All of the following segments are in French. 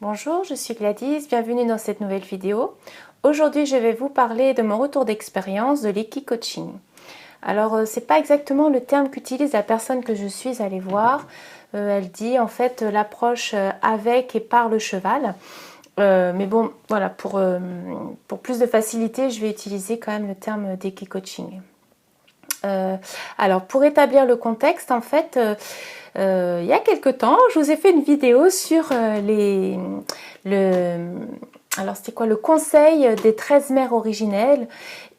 Bonjour, je suis Gladys, bienvenue dans cette nouvelle vidéo. Aujourd'hui, je vais vous parler de mon retour d'expérience de l'Equi-Coaching. Alors, c'est pas exactement le terme qu'utilise la personne que je suis allée voir. Elle dit en fait l'approche avec et par le cheval. Mais bon, voilà, pour plus de facilité, je vais utiliser quand même le terme d'Equi-Coaching. Alors, pour établir le contexte, en fait, il y a quelque temps, je vous ai fait une vidéo sur alors c'était quoi, le conseil des 13 mères originelles.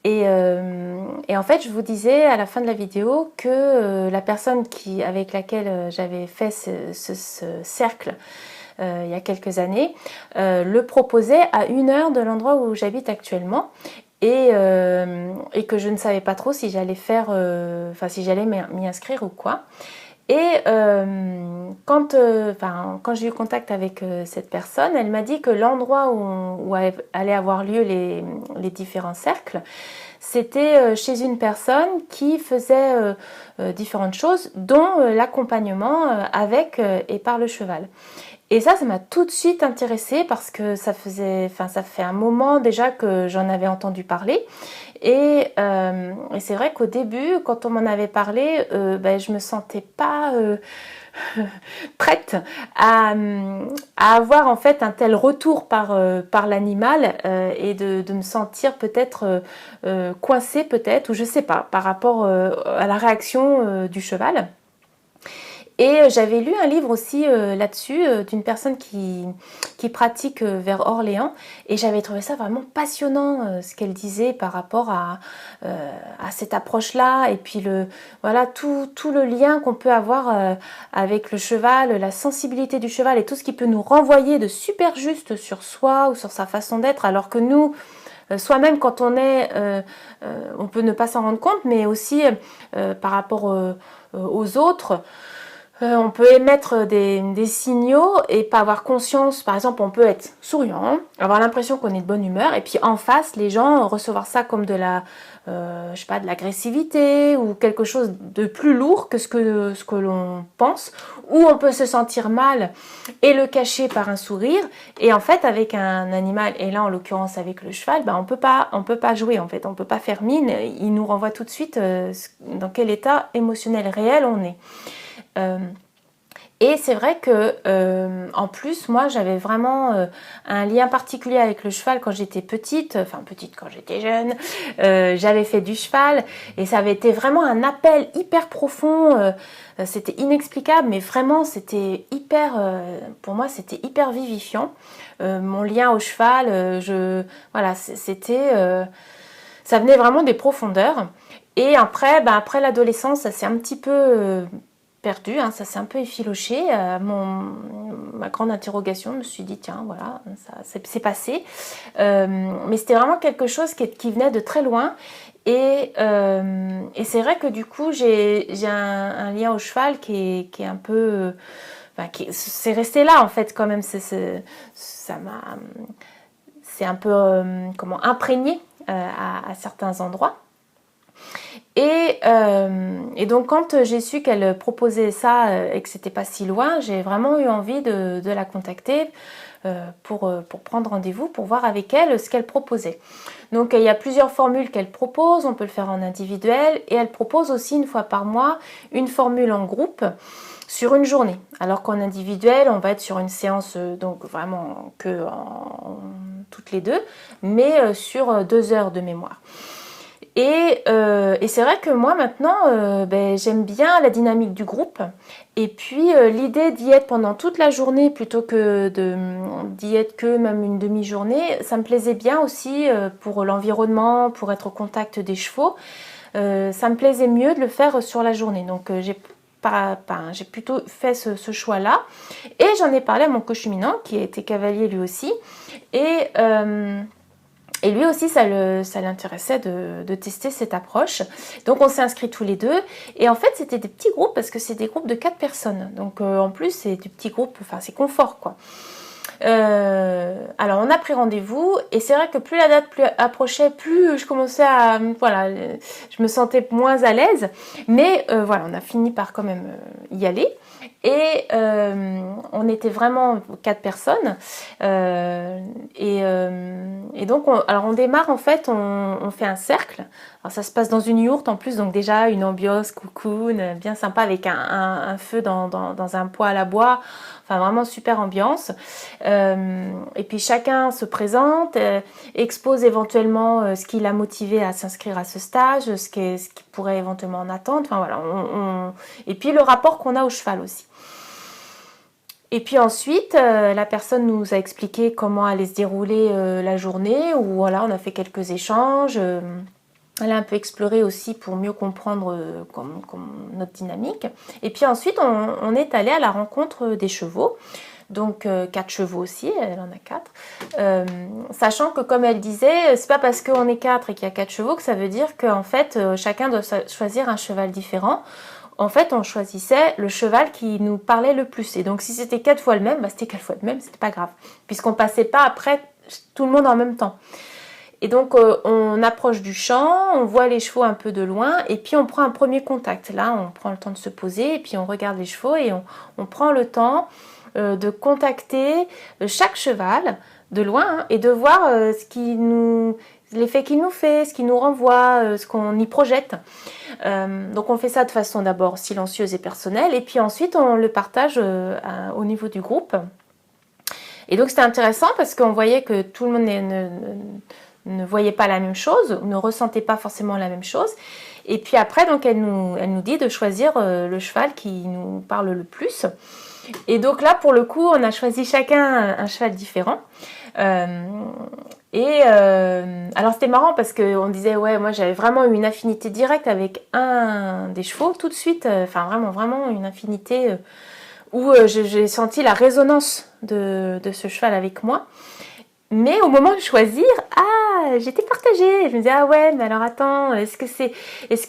Et en fait, je vous disais à la fin de la vidéo que la personne avec laquelle j'avais fait ce cercle il y a quelques années le proposait à 1 heure de l'endroit où j'habite actuellement. Et que je ne savais pas trop si j'allais si j'allais m'y inscrire ou quoi. Et quand j'ai eu contact avec cette personne, elle m'a dit que l'endroit où allaient avoir lieu les différents cercles, c'était chez une personne qui faisait différentes choses, dont l'accompagnement avec et par le cheval. Et ça m'a tout de suite intéressée parce que ça fait un moment déjà que j'en avais entendu parler. Et c'est vrai qu'au début, quand on m'en avait parlé, je me sentais pas prête à avoir en fait un tel retour par l'animal et de me sentir peut-être coincée peut-être, ou je sais pas, par rapport à la réaction du cheval. Et j'avais lu un livre aussi là-dessus d'une personne qui pratique vers Orléans, et j'avais trouvé ça vraiment passionnant ce qu'elle disait par rapport à cette approche-là, et puis tout le lien qu'on peut avoir avec le cheval, la sensibilité du cheval et tout ce qui peut nous renvoyer de super juste sur soi ou sur sa façon d'être, alors que nous, soi-même quand on peut ne pas s'en rendre compte, mais aussi par rapport aux autres. On peut émettre des signaux et pas avoir conscience. Par exemple, on peut être souriant, avoir l'impression qu'on est de bonne humeur, et puis en face, les gens recevoir ça comme de de l'agressivité ou quelque chose de plus lourd que ce que l'on pense. Ou on peut se sentir mal et le cacher par un sourire. Et en fait, avec un animal, et là en l'occurrence avec le cheval, on peut pas jouer en fait, on peut pas faire mine. Il nous renvoie tout de suite dans quel état émotionnel réel on est. Et c'est vrai que en plus, moi j'avais vraiment un lien particulier avec le cheval quand j'étais petite, quand j'étais jeune. J'avais fait du cheval et ça avait été vraiment un appel hyper profond. C'était inexplicable, mais vraiment c'était pour moi c'était hyper vivifiant. Mon lien au cheval, ça venait vraiment des profondeurs. Et après l'adolescence, ça s'est un petit peu perdu, ça s'est un peu effiloché. Ma grande interrogation, je me suis dit tiens voilà, ça c'est passé. Mais c'était vraiment quelque chose qui venait de très loin. Et c'est vrai que du coup j'ai un lien au cheval qui est un peu... c'est resté là en fait quand même. C'est un peu imprégné à certains endroits. Et donc quand j'ai su qu'elle proposait ça et que c'était pas si loin, j'ai vraiment eu envie de la contacter pour prendre rendez-vous, pour voir avec elle ce qu'elle proposait. Donc il y a plusieurs formules qu'elle propose, on peut le faire en individuel, et elle propose aussi 1 fois par mois une formule en groupe sur une journée. Alors qu'en individuel, on va être sur une séance donc vraiment que toutes les deux, mais sur 2 heures de mémoire. Et c'est vrai que moi maintenant j'aime bien la dynamique du groupe, et puis l'idée d'y être pendant toute la journée plutôt que d'y être que même une demi-journée, ça me plaisait bien aussi pour l'environnement, pour être au contact des chevaux. Ça me plaisait mieux de le faire sur la journée, donc j'ai plutôt fait ce choix-là, et j'en ai parlé à mon coach luminant qui était cavalier lui aussi, et lui aussi, ça l'intéressait de tester cette approche. Donc, on s'est inscrits tous les deux. Et en fait, c'était des petits groupes parce que c'est des groupes de 4 personnes. Donc, en plus, c'est des petits groupes, c'est confort, quoi. Alors, on a pris rendez-vous. Et c'est vrai que plus la date approchait, plus je commençais je me sentais moins à l'aise. Mais voilà, on a fini par quand même y aller. Et on était vraiment 4 personnes. Et donc, on démarre en fait, on fait un cercle. Alors ça se passe dans une yourte en plus, donc déjà une ambiance cocoon, bien sympa avec un feu dans un poêle à bois. Enfin vraiment super ambiance. Et puis chacun se présente, expose éventuellement ce qui l'a motivé à s'inscrire à ce stage, ce qui pourrait éventuellement en attendre. Enfin voilà, et puis le rapport qu'on a au cheval aussi. Et puis ensuite, la personne nous a expliqué comment allait se dérouler la journée, où voilà, on a fait quelques échanges. Elle a un peu exploré aussi pour mieux comprendre notre dynamique. Et puis ensuite, on est allé à la rencontre des chevaux. Donc 4 chevaux aussi, elle en a 4. Sachant que comme elle disait, c'est pas parce qu'on est 4 et qu'il y a 4 chevaux que ça veut dire qu'en fait, chacun doit choisir un cheval différent. En fait, on choisissait le cheval qui nous parlait le plus. Et donc, si c'était 4 fois le même, bah, c'était 4 fois le même, c'était pas grave. Puisqu'on passait pas après tout le monde en même temps. Et donc, on approche du champ, on voit les chevaux un peu de loin, et puis on prend un premier contact. Là, on prend le temps de se poser, et puis on regarde les chevaux, et on prend le temps de contacter chaque cheval de loin, hein, et de voir l'effet qu'il nous fait, ce qu'il nous renvoie, ce qu'on y projette. Donc on fait ça de façon d'abord silencieuse et personnelle, et puis ensuite on le partage au niveau du groupe. Et donc c'était intéressant parce qu'on voyait que tout le monde ne voyait pas la même chose, ne ressentait pas forcément la même chose. Et puis après, donc elle nous dit de choisir le cheval qui nous parle le plus. Et donc là, pour le coup, on a choisi chacun un cheval différent. Alors c'était marrant parce qu'on disait, ouais, moi j'avais vraiment eu une affinité directe avec un des chevaux tout de suite. Enfin, vraiment une affinité où j'ai senti la résonance de ce cheval avec moi. Mais au moment de choisir, j'étais partagée. Je me disais, ah ouais, mais alors attends, est-ce que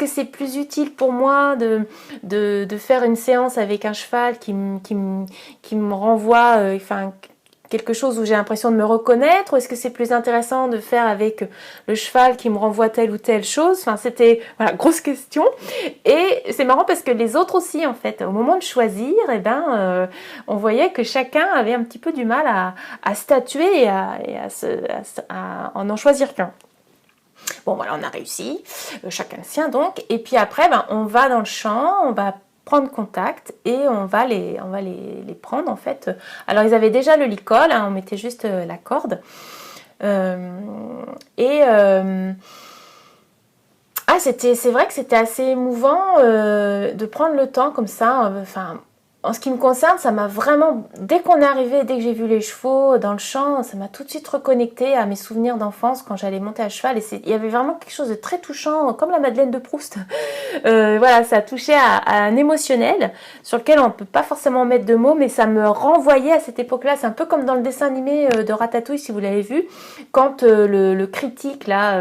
c'est plus utile pour moi de faire une séance avec un cheval qui me renvoie, quelque chose où j'ai l'impression de me reconnaître, ou est-ce que c'est plus intéressant de faire avec le cheval qui me renvoie telle ou telle chose? Enfin, c'était, voilà, grosse question. Et c'est marrant parce que les autres aussi, en fait, au moment de choisir, on voyait que chacun avait un petit peu du mal à statuer et à en choisir qu'un. Bon, voilà, on a réussi, chacun le sien donc. Et puis après, on va dans le champ, on va prendre contact et on va les prendre en fait. Alors ils avaient déjà le licol, hein, on mettait juste la corde. C'est vrai que c'était assez émouvant de prendre le temps comme ça. En ce qui me concerne, ça m'a vraiment, dès qu'on est arrivé, dès que j'ai vu les chevaux dans le champ, ça m'a tout de suite reconnecté à mes souvenirs d'enfance quand j'allais monter à cheval. Et il y avait vraiment quelque chose de très touchant, comme la Madeleine de Proust. Voilà, ça touchait à un émotionnel sur lequel on ne peut pas forcément mettre de mots, mais ça me renvoyait à cette époque-là. C'est un peu comme dans le dessin animé de Ratatouille, si vous l'avez vu, quand le critique là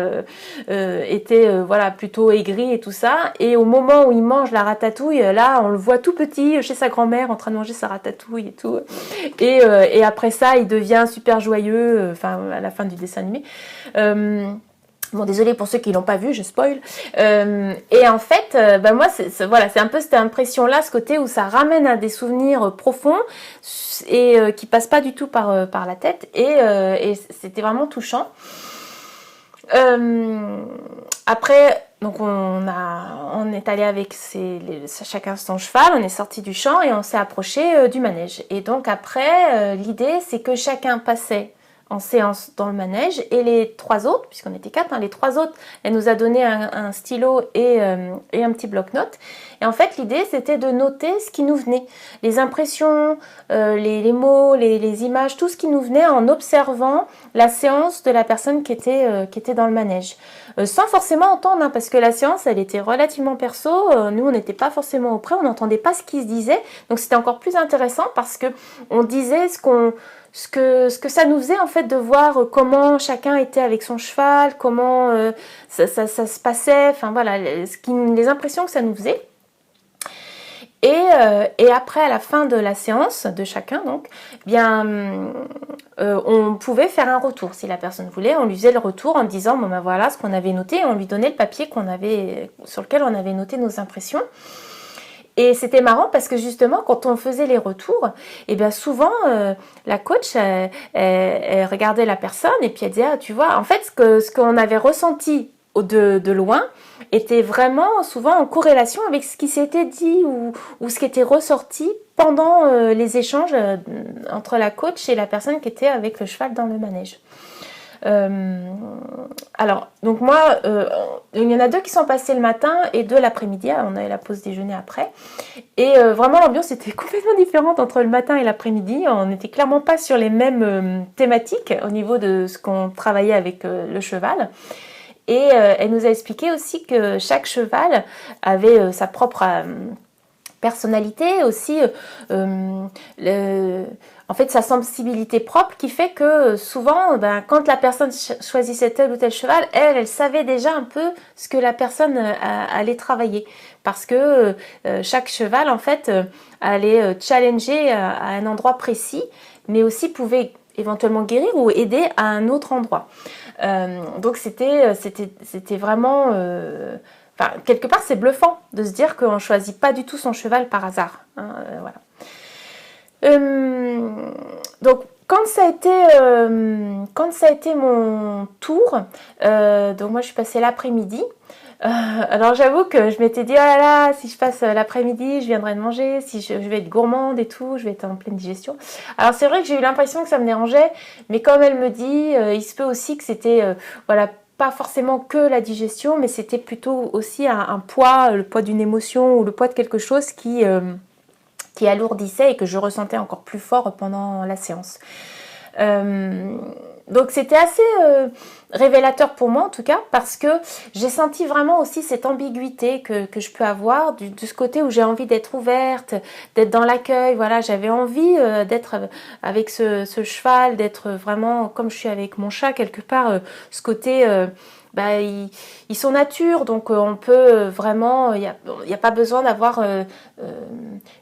était plutôt aigri et tout ça. Et au moment où il mange la ratatouille, là, on le voit tout petit chez sa grand-mère en train de manger sa ratatouille et tout. Et après ça, il devient super joyeux, à la fin du dessin animé. Bon, désolé pour ceux qui l'ont pas vu, je spoil. Et en fait, moi, c'est un peu cette impression-là, ce côté où ça ramène à des souvenirs profonds et qui passent pas du tout par la tête. Et c'était vraiment touchant. Après, donc on est allé avec chacun son cheval, on est sorti du champ et on s'est approché du manège. Et donc après, l'idée c'est que chacun passait en séance dans le manège et les 3 autres, puisqu'on était 4, les 3 autres, elle nous a donné un stylo et un petit bloc-notes. Et en fait, l'idée, c'était de noter ce qui nous venait. Les impressions, les mots, les images, tout ce qui nous venait en observant la séance de la personne qui était dans le manège. Sans forcément entendre, parce que la séance, elle était relativement perso. Nous, on n'était pas forcément auprès, on n'entendait pas ce qui se disait. Donc, c'était encore plus intéressant parce que on disait ce que ça nous faisait en fait de voir comment chacun était avec son cheval, comment ça se passait, les impressions que ça nous faisait. Et après, à la fin de la séance de chacun, donc, on pouvait faire un retour. Si la personne voulait, on lui faisait le retour en disant, voilà ce qu'on avait noté, et on lui donnait le papier sur lequel on avait noté nos impressions. Et c'était marrant parce que justement, quand on faisait les retours, et bien souvent, la coach, elle regardait la personne et puis elle disait, ah, tu vois, en fait, ce qu'on avait ressenti de loin était vraiment souvent en corrélation avec ce qui s'était dit ou ce qui était ressorti pendant les échanges entre la coach et la personne qui était avec le cheval dans le manège. Alors, donc moi, il y en a 2 qui sont passés le matin et 2 l'après-midi. On avait la pause déjeuner après. Et vraiment, l'ambiance était complètement différente entre le matin et l'après-midi. On n'était clairement pas sur les mêmes thématiques au niveau de ce qu'on travaillait avec le cheval. Et elle nous a expliqué aussi que chaque cheval avait sa propre personnalité, aussi en fait sa sensibilité propre qui fait que souvent quand la personne choisissait tel ou tel cheval, elle savait déjà un peu ce que la personne allait travailler parce que chaque cheval en fait allait challenger à un endroit précis mais aussi pouvait éventuellement guérir ou aider à un autre endroit. Donc c'était vraiment enfin, quelque part c'est bluffant de se dire qu'on ne choisit pas du tout son cheval par hasard, hein, voilà. Donc quand ça a été mon tour, donc moi je suis passée l'après-midi. Alors j'avoue que je m'étais dit, oh là là, si je passe l'après-midi, je viendrai de manger, si je vais être gourmande et tout, je vais être en pleine digestion. Alors c'est vrai que j'ai eu l'impression que ça me dérangeait, mais comme elle me dit, il se peut aussi que c'était, voilà, pas forcément que la digestion, mais c'était plutôt aussi un poids, le poids d'une émotion ou le poids de quelque chose qui alourdissait et que je ressentais encore plus fort pendant la séance. Donc c'était assez révélateur pour moi en tout cas parce que j'ai senti vraiment aussi cette ambiguïté que je peux avoir de ce côté où j'ai envie d'être ouverte, d'être dans l'accueil, voilà, j'avais envie d'être avec ce cheval, d'être vraiment comme je suis avec mon chat quelque part, ce côté... ils sont nature, donc on peut vraiment, il n'y a pas besoin d'avoir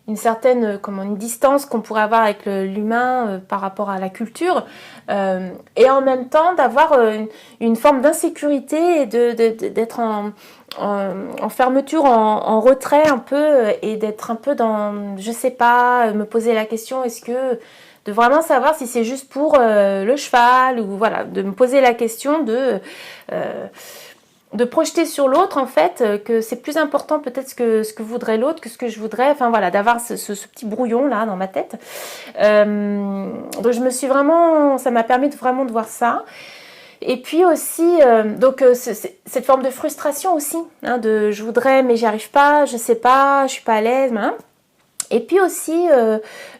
une certaine une distance qu'on pourrait avoir avec l'humain par rapport à la culture, et en même temps d'avoir une forme d'insécurité et d'être en fermeture, en retrait un peu, et d'être un peu dans, je sais pas, me poser la question, est-ce que de vraiment savoir si c'est juste pour le cheval ou voilà, de me poser la question de projeter sur l'autre en fait que c'est plus important peut-être ce que voudrait l'autre que ce que je voudrais, enfin voilà, d'avoir ce petit brouillon là dans ma tête. Donc je me suis vraiment, ça m'a permis vraiment de voir ça. Et puis aussi, cette forme de frustration aussi, hein, de je voudrais mais j'y arrive pas, je sais pas, je suis pas à l'aise, hein. Et puis aussi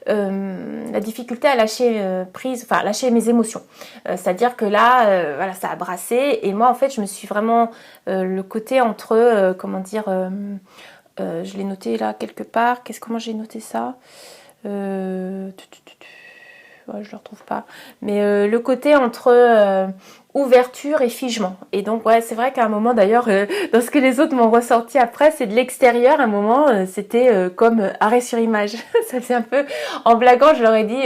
la difficulté à lâcher prise, enfin lâcher mes émotions. C'est-à-dire que là, voilà, ça a brassé et moi en fait je me suis vraiment le côté entre, comment dire, je l'ai noté là quelque part. Comment j'ai noté ça? Ouais, je le retrouve pas. Mais le côté entre ouverture et figement. Et donc ouais, c'est vrai qu'à un moment d'ailleurs, dans ce que les autres m'ont ressorti après, c'est de l'extérieur, à un moment, c'était comme arrêt sur image. Ça fait un peu, en blaguant, je leur ai dit,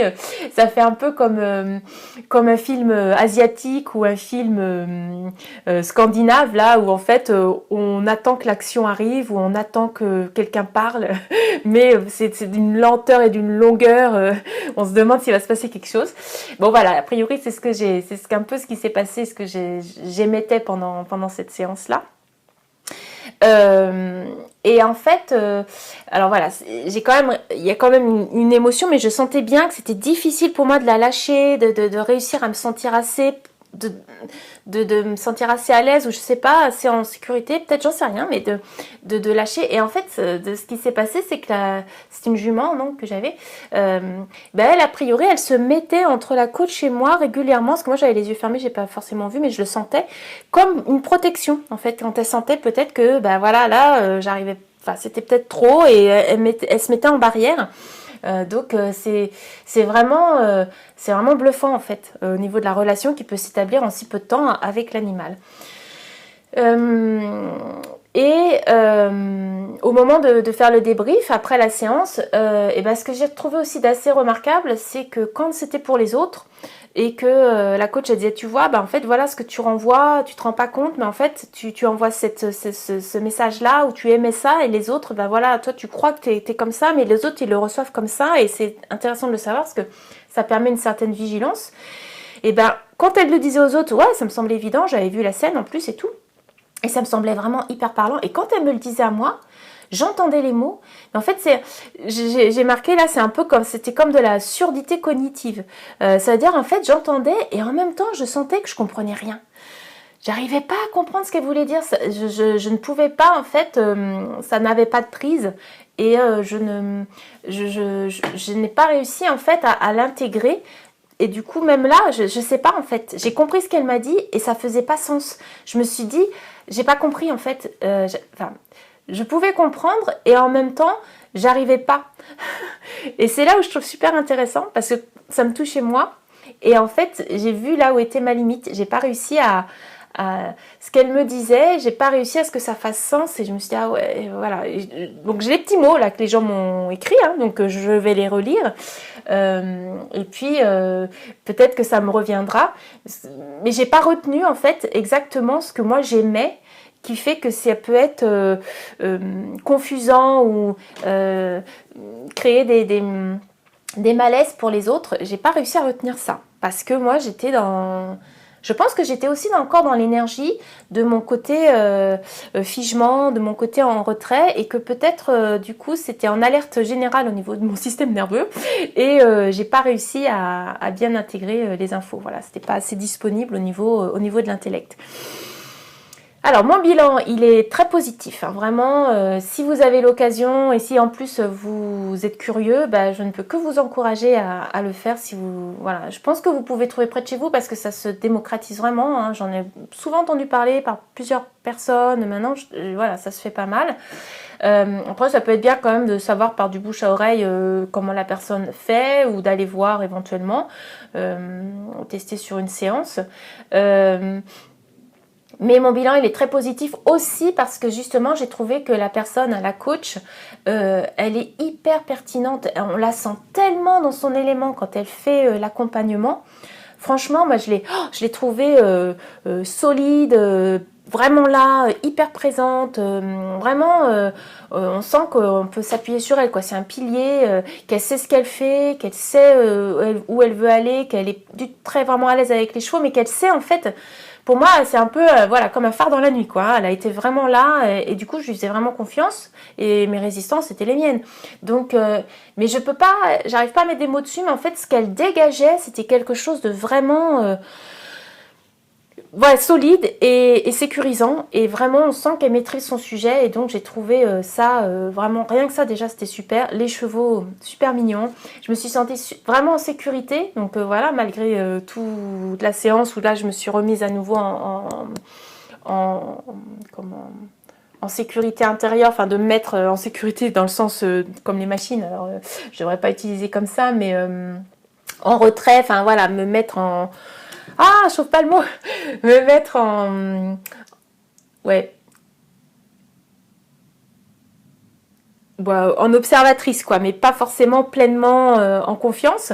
ça fait un peu comme un film asiatique ou un film scandinave, là, où en fait, on attend que l'action arrive, ou on attend que quelqu'un parle, mais c'est d'une lenteur et d'une longueur, on se demande s'il va se passer quelque chose. Bon voilà, a priori, c'est un peu ce qui s'est passé, ce que j'émettais pendant cette séance-là. Et en fait, alors voilà, il y a quand même une émotion, mais je sentais bien que c'était difficile pour moi de la lâcher, de réussir à me sentir assez... De me sentir assez à l'aise ou je sais pas, assez en sécurité, peut-être j'en sais rien, mais de lâcher. Et en fait, de ce qui s'est passé, c'est que c'est une jument donc, que j'avais, elle a priori elle se mettait entre la coach et moi régulièrement, parce que moi j'avais les yeux fermés, j'ai pas forcément vu, mais je le sentais comme une protection en fait, quand elle sentait peut-être que voilà, là j'arrivais, enfin c'était peut-être trop, et elle se mettait en barrière. Donc c'est vraiment bluffant en fait au niveau de la relation qui peut s'établir en si peu de temps avec l'animal. Au moment de faire le débrief après la séance, ce que j'ai trouvé aussi d'assez remarquable, c'est que quand c'était pour les autres, et que la coach elle disait, tu vois, bah en fait voilà ce que tu renvoies, tu te rends pas compte, mais en fait tu envoies ce message là où tu aimais ça, et les autres, bah voilà, toi tu crois que t'es comme ça, mais les autres ils le reçoivent comme ça, et c'est intéressant de le savoir parce que ça permet une certaine vigilance. Et ben quand elle le disait aux autres, ouais, ça me semblait évident, j'avais vu la scène en plus et tout, et ça me semblait vraiment hyper parlant, et quand elle me le disait à moi, j'entendais les mots, mais en fait, j'ai marqué là, c'est un peu comme, c'était comme de la surdité cognitive. Ça veut dire, en fait, j'entendais et en même temps, je sentais que je comprenais rien. J'arrivais pas à comprendre ce qu'elle voulait dire. Je ne pouvais pas, en fait, ça n'avait pas de prise. Et je n'ai pas réussi, en fait, à l'intégrer. Et du coup, même là, je sais pas, en fait. J'ai compris ce qu'elle m'a dit et ça faisait pas sens. Je me suis dit, j'ai pas compris, en fait. Je pouvais comprendre et en même temps, j'arrivais pas. Et c'est là où je trouve super intéressant parce que ça me touchait moi. Et en fait, j'ai vu là où était ma limite. J'ai pas réussi à ce qu'elle me disait, j'ai pas réussi à ce que ça fasse sens. Et je me suis dit, ah ouais, voilà. Donc j'ai les petits mots là que les gens m'ont écrits, hein, donc je vais les relire. Et puis peut-être que ça me reviendra. Mais j'ai pas retenu en fait exactement ce que moi j'aimais, qui fait que ça peut être confusant ou créer des malaises pour les autres. J'ai pas réussi à retenir ça parce que moi j'étais dans... Je pense que j'étais aussi encore dans l'énergie de mon côté figement, de mon côté en retrait, et que peut-être du coup c'était en alerte générale au niveau de mon système nerveux, et j'ai pas réussi à bien intégrer les infos. Voilà, c'était pas assez disponible au niveau de l'intellect. Alors mon bilan, il est très positif, hein, vraiment. Si vous avez l'occasion et si en plus vous êtes curieux, bah, je ne peux que vous encourager à le faire. Si vous, voilà, je pense que vous pouvez trouver près de chez vous parce que ça se démocratise vraiment, hein. J'en ai souvent entendu parler par plusieurs personnes. Maintenant, voilà, ça se fait pas mal. Après, ça peut être bien quand même de savoir par du bouche à oreille comment la personne fait, ou d'aller voir éventuellement, tester sur une séance. Mais mon bilan, il est très positif aussi parce que justement, j'ai trouvé que la personne, la coach, elle est hyper pertinente. On la sent tellement dans son élément quand elle fait l'accompagnement. Franchement, moi, je l'ai trouvée solide, vraiment là, hyper présente. Vraiment, on sent qu'on peut s'appuyer sur elle, quoi. C'est un pilier, qu'elle sait ce qu'elle fait, qu'elle sait où elle veut aller, qu'elle est très vraiment à l'aise avec les chevaux, mais qu'elle sait en fait... Pour moi, c'est un peu voilà, comme un phare dans la nuit, quoi. Elle a été vraiment là, et du coup, je lui faisais vraiment confiance, et mes résistances étaient les miennes. Donc, mais j'arrive pas à mettre des mots dessus, mais en fait, ce qu'elle dégageait, c'était quelque chose de vraiment solide et sécurisant, et vraiment, on sent qu'elle maîtrise son sujet, et donc j'ai trouvé ça vraiment, rien que ça, déjà, c'était super. Les chevaux, super mignons. Je me suis sentie vraiment en sécurité, donc voilà, malgré toute la séance où là, je me suis remise à nouveau en sécurité intérieure, enfin de me mettre en sécurité dans le sens comme les machines, alors je devrais pas utiliser comme ça, mais en retrait, enfin voilà, me mettre en... Ah, je trouve pas le mot. Me mettre en... Ouais. Bon, en observatrice, quoi, mais pas forcément pleinement en confiance.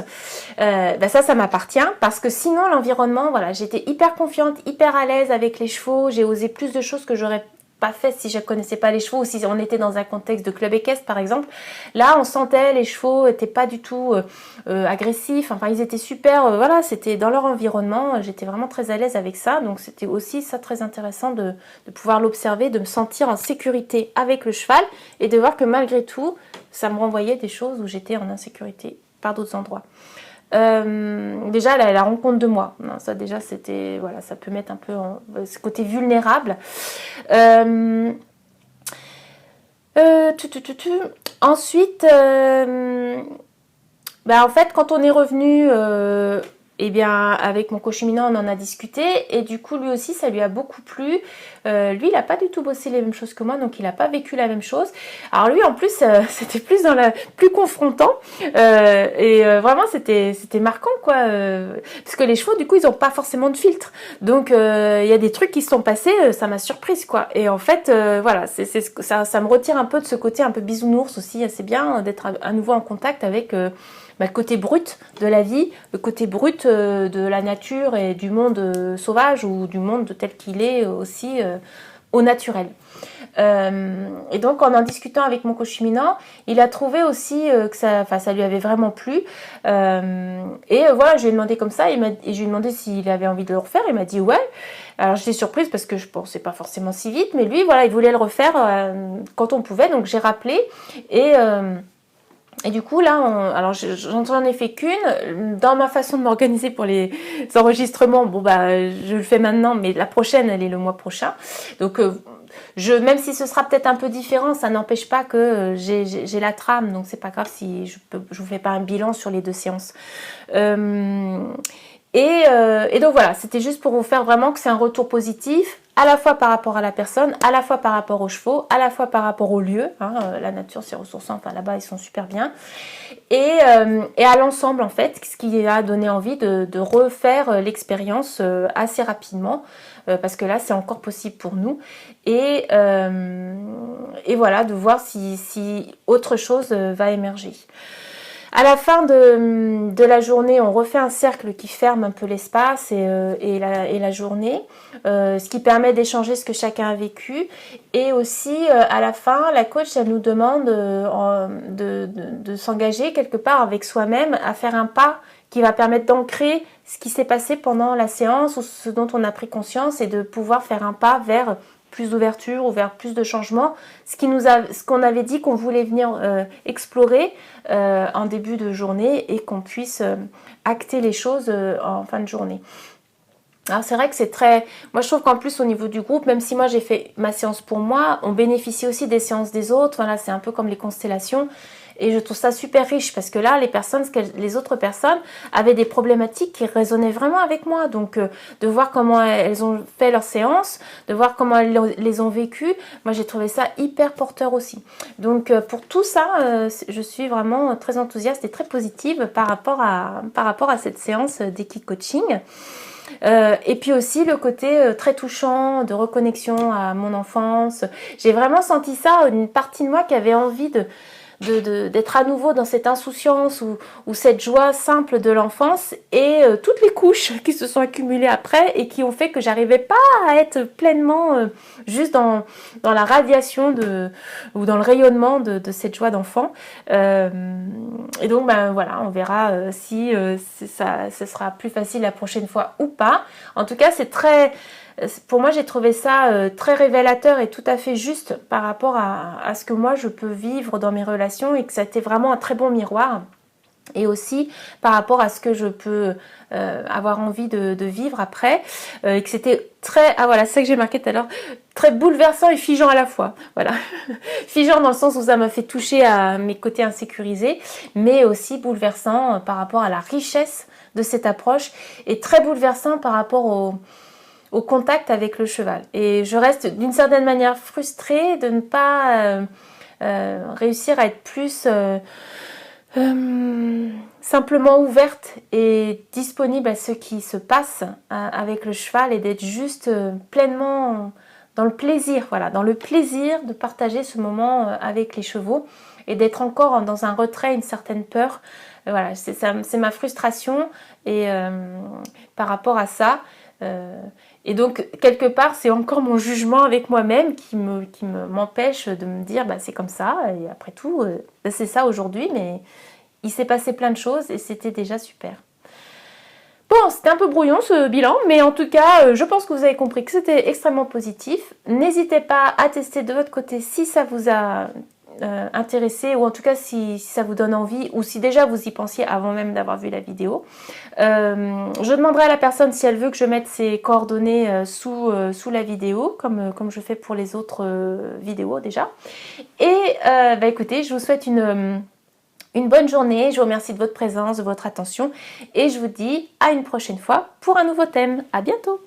Ça m'appartient, parce que sinon, l'environnement, voilà, j'étais hyper confiante, hyper à l'aise avec les chevaux. J'ai osé plus de choses que j'aurais pas fait si je connaissais pas les chevaux, ou si on était dans un contexte de club équestre par exemple. Là on sentait les chevaux étaient pas du tout agressifs, enfin ils étaient super, voilà, c'était dans leur environnement, j'étais vraiment très à l'aise avec ça, donc c'était aussi ça très intéressant de pouvoir l'observer, de me sentir en sécurité avec le cheval, et de voir que malgré tout ça me renvoyait des choses où j'étais en insécurité par d'autres endroits. Déjà la rencontre de moi, non, ça déjà c'était, voilà, ça peut mettre un peu ce côté vulnérable. Ensuite, en fait quand on est revenu, eh bien, avec mon cocheminant, on en a discuté, et du coup, lui aussi, ça lui a beaucoup plu. Lui, il n'a pas du tout bossé les mêmes choses que moi, donc il n'a pas vécu la même chose. Alors lui, en plus, c'était plus confrontant, vraiment, c'était marquant, quoi. Parce que les chevaux, du coup, ils n'ont pas forcément de filtre. Donc, il y a des trucs qui se sont passés, ça m'a surprise, quoi. Et en fait, voilà, ça me retire un peu de ce côté un peu bisounours aussi. C'est bien d'être à nouveau en contact avec... le côté brut de la vie, le côté brut de la nature et du monde sauvage ou du monde tel qu'il est aussi au naturel. Et donc en discutant avec mon coach cheminant, il a trouvé aussi que ça lui avait vraiment plu. Et voilà, je lui ai demandé comme ça, et je lui ai demandé s'il avait envie de le refaire. Il m'a dit ouais. Alors j'étais surprise parce que je pensais pas forcément si vite, mais lui voilà, il voulait le refaire quand on pouvait. Donc j'ai rappelé et du coup là, alors j'en ai fait qu'une. Dans ma façon de m'organiser pour les enregistrements, bon bah je le fais maintenant, mais la prochaine elle est le mois prochain. Donc même si ce sera peut-être un peu différent, ça n'empêche pas que j'ai la trame, donc c'est pas grave si je vous fais pas un bilan sur les 2 séances. Et donc voilà, c'était juste pour vous faire vraiment que c'est un retour positif, à la fois par rapport à la personne, à la fois par rapport aux chevaux, à la fois par rapport au lieu. La nature, c'est ressourçant, enfin là-bas, ils sont super bien. Et à l'ensemble, en fait, ce qui a donné envie de refaire l'expérience assez rapidement, parce que là, c'est encore possible pour nous. Et voilà, de voir si autre chose va émerger. À la fin de la journée, on refait un cercle qui ferme un peu l'espace et la journée, ce qui permet d'échanger ce que chacun a vécu. Et aussi, à la fin, la coach, elle nous demande de s'engager quelque part avec soi-même à faire un pas qui va permettre d'ancrer ce qui s'est passé pendant la séance ou ce dont on a pris conscience et de pouvoir faire un pas vers plus d'ouverture ou vers plus de changement, ce qu'on avait dit qu'on voulait venir explorer en début de journée et qu'on puisse acter les choses en fin de journée. Alors c'est vrai que c'est très... Moi je trouve qu'en plus au niveau du groupe, même si moi j'ai fait ma séance pour moi, on bénéficie aussi des séances des autres. Voilà, c'est un peu comme les constellations. Et je trouve ça super riche parce que là, les autres personnes avaient des problématiques qui résonnaient vraiment avec moi. Donc, de voir comment elles ont fait leur séance, de voir comment elles les ont vécues, moi j'ai trouvé ça hyper porteur aussi. Donc, pour tout ça, je suis vraiment très enthousiaste et très positive par rapport à cette séance d'Eki Coaching. Et puis aussi le côté très touchant de reconnexion à mon enfance. J'ai vraiment senti ça, une partie de moi qui avait envie d'être à nouveau dans cette insouciance ou cette joie simple de l'enfance et toutes les couches qui se sont accumulées après et qui ont fait que j'arrivais pas à être pleinement juste dans la radiation ou dans le rayonnement de cette joie d'enfant. Et donc ben voilà, on verra si ce sera plus facile la prochaine fois ou pas. En tout cas, pour moi, j'ai trouvé ça très révélateur et tout à fait juste par rapport à ce que moi je peux vivre dans mes relations et que ça a été vraiment un très bon miroir. Et aussi par rapport à ce que je peux avoir envie de vivre après, et que c'était très, ah voilà, c'est ça que j'ai marqué tout à l'heure, très bouleversant et figeant à la fois. Voilà, figeant dans le sens où ça m'a fait toucher à mes côtés insécurisés, mais aussi bouleversant par rapport à la richesse de cette approche et très bouleversant par rapport au contact avec le cheval. Et je reste d'une certaine manière frustrée de ne pas réussir à être plus simplement ouverte et disponible à ce qui se passe avec le cheval et d'être juste pleinement dans le plaisir, voilà, dans le plaisir de partager ce moment avec les chevaux et d'être encore dans un retrait, une certaine peur. Voilà, c'est ma frustration et par rapport à ça. Et donc quelque part c'est encore mon jugement avec moi-même qui m'empêche de me dire bah, c'est comme ça et après tout c'est ça aujourd'hui, mais il s'est passé plein de choses et c'était déjà super. Bon, c'était un peu brouillon ce bilan, mais en tout cas je pense que vous avez compris que c'était extrêmement positif. N'hésitez pas à tester de votre côté si ça vous a intéressé ou en tout cas si ça vous donne envie ou si déjà vous y pensiez avant même d'avoir vu la vidéo. Je demanderai à la personne si elle veut que je mette ses coordonnées sous la vidéo comme je fais pour les autres vidéos déjà. Et bah écoutez, je vous souhaite une bonne journée, je vous remercie de votre présence, de votre attention et je vous dis à une prochaine fois pour un nouveau thème. À bientôt!